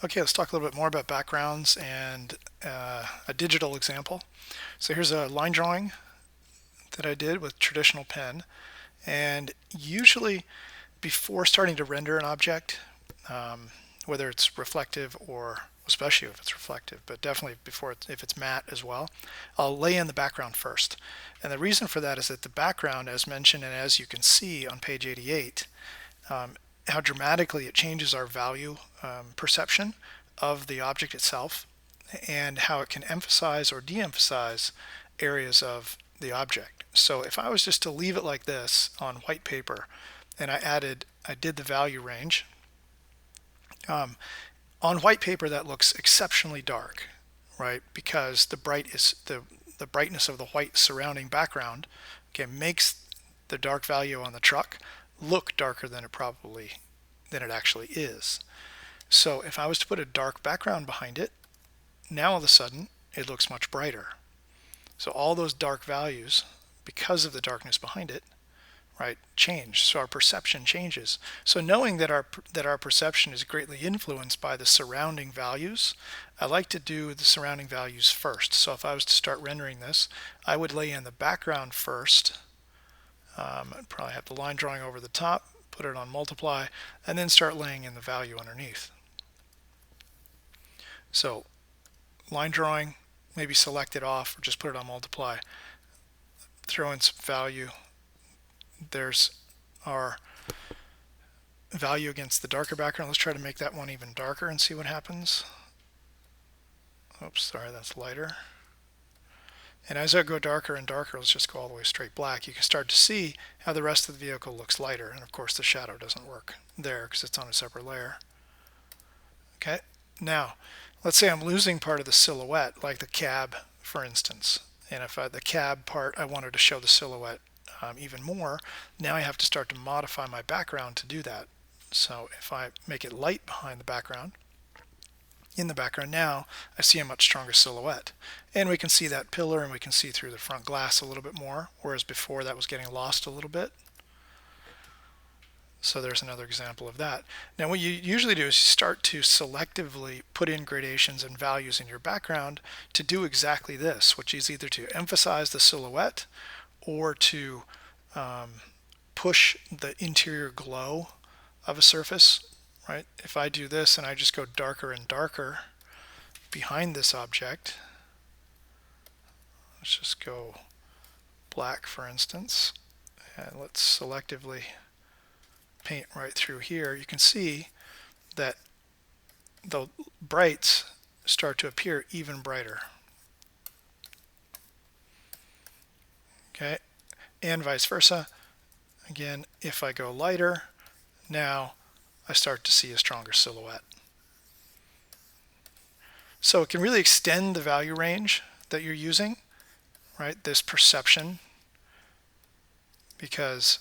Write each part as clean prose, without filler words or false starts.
Okay, let's talk a little bit more about backgrounds and a digital example. So here's a line drawing that I did with traditional pen, and usually before starting to render an object, whether it's reflective or especially if it's reflective, but definitely before if it's matte as well, I'll lay in the background first. And the reason for that is that the background, as mentioned and as you can see on page 88, how dramatically it changes our value perception of the object itself, and how it can emphasize or de-emphasize areas of the object. So if I was just to leave it like this on white paper, and I did the value range, on white paper that looks exceptionally dark, right? Because the brightness of the white surrounding background, okay, makes the dark value on the truck look darker than it actually is. So if I was to put a dark background behind it, now all of a sudden it looks much brighter. So all those dark values, because of the darkness behind it, right, change. So our perception changes. So knowing that our perception is greatly influenced by the surrounding values, I like to do the surrounding values first. So if I was to start rendering this, I would lay in the background first. I'd probably have the line drawing over the top, put it on multiply, and then start laying in the value underneath. So line drawing, maybe select it off or just put it on multiply, throw in some value. There's our value against the darker background. Let's try to make that one even darker and see what happens. Oops, sorry, that's lighter. And as I go darker and darker, let's just go all the way straight black, you can start to see how the rest of the vehicle looks lighter. And of course the shadow doesn't work there because it's on a separate layer. Okay, now let's say I'm losing part of the silhouette, like the cab for instance. And if the cab part, I wanted to show the silhouette even more, now I have to start to modify my background to do that. So if I make it light behind the background, in the background now, I see a much stronger silhouette. And we can see that pillar and we can see through the front glass a little bit more, whereas before that was getting lost a little bit. So there's another example of that. Now what you usually do is you start to selectively put in gradations and values in your background to do exactly this, which is either to emphasize the silhouette or to push the interior glow of a surface, right? If I do this and I just go darker and darker behind this object, let's just go black for instance, and let's selectively paint right through here, you can see that the brights start to appear even brighter. Okay, and vice versa. Again, if I go lighter, now I start to see a stronger silhouette. So it can really extend the value range that you're using, right? This perception, because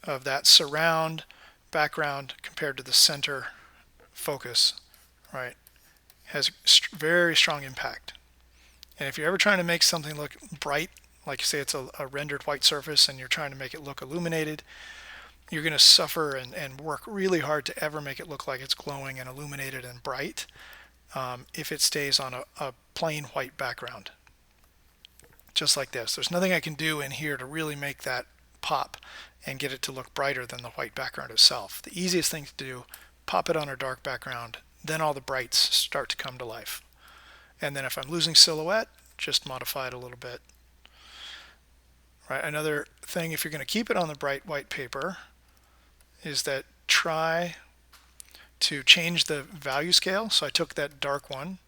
of that surround background compared to the center focus, right, has very strong impact. And if you're ever trying to make something look bright, like you say it's a rendered white surface and you're trying to make it look illuminated, you're going to suffer and work really hard to ever make it look like it's glowing and illuminated and bright if it stays on a plain white background. Just like this. There's nothing I can do in here to really make that pop and get it to look brighter than the white background itself. The easiest thing to do, pop it on a dark background, then all the brights start to come to life. And then if I'm losing silhouette, just modify it a little bit. Right. Another thing, if you're going to keep it on the bright white paper, is that try to change the value scale. So I took that dark one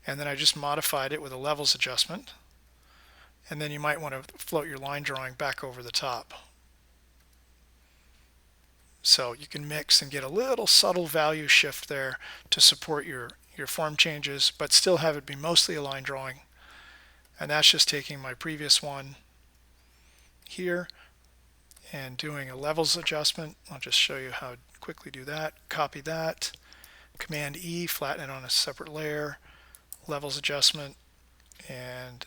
and then I just modified it with a levels adjustment. And then you might want to float your line drawing back over the top. So you can mix and get a little subtle value shift there to support your form changes, but still have it be mostly a line drawing. And that's just taking my previous one here and doing a levels adjustment. I'll just show you how to quickly do that. Copy that, Command E, flatten it on a separate layer, levels adjustment, and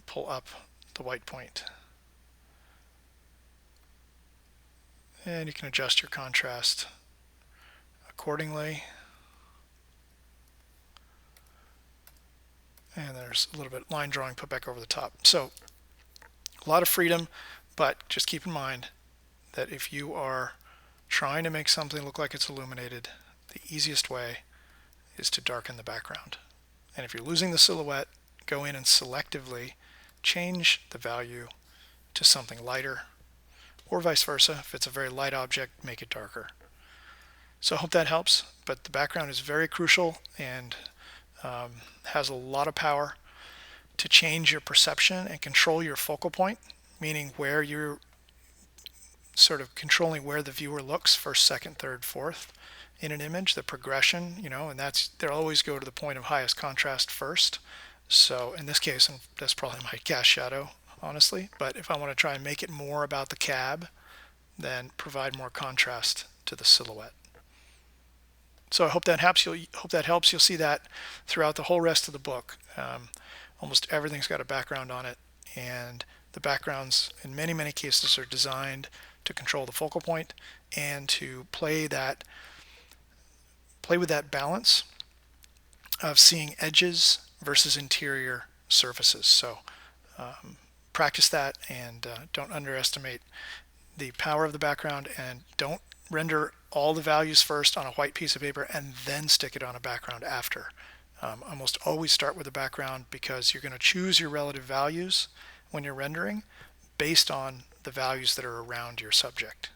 pull up the white point. And you can adjust your contrast accordingly. And there's a little bit line drawing put back over the top. So a lot of freedom, but just keep in mind that if you are trying to make something look like it's illuminated, the easiest way is to darken the background. And if you're losing the silhouette, go in and selectively change the value to something lighter, or vice versa. If it's a very light object, make it darker. So I hope that helps, but the background is very crucial and has a lot of power to change your perception and control your focal point, meaning where you're sort of controlling where the viewer looks first, second, third, fourth in an image, the progression, and they'll always go to the point of highest contrast first. So in this case, and that's probably my cast shadow, honestly, but if I want to try and make it more about the cab, then provide more contrast to the silhouette. So I hope that helps. You'll see that throughout the whole rest of the book. Almost everything's got a background on it, and the backgrounds in many, many cases are designed to control the focal point and to play with that balance of seeing edges versus interior surfaces. So practice that, and don't underestimate the power of the background, and don't render all the values first on a white piece of paper and then stick it on a background after. Almost always start with a background, because you're going to choose your relative values when you're rendering based on the values that are around your subject.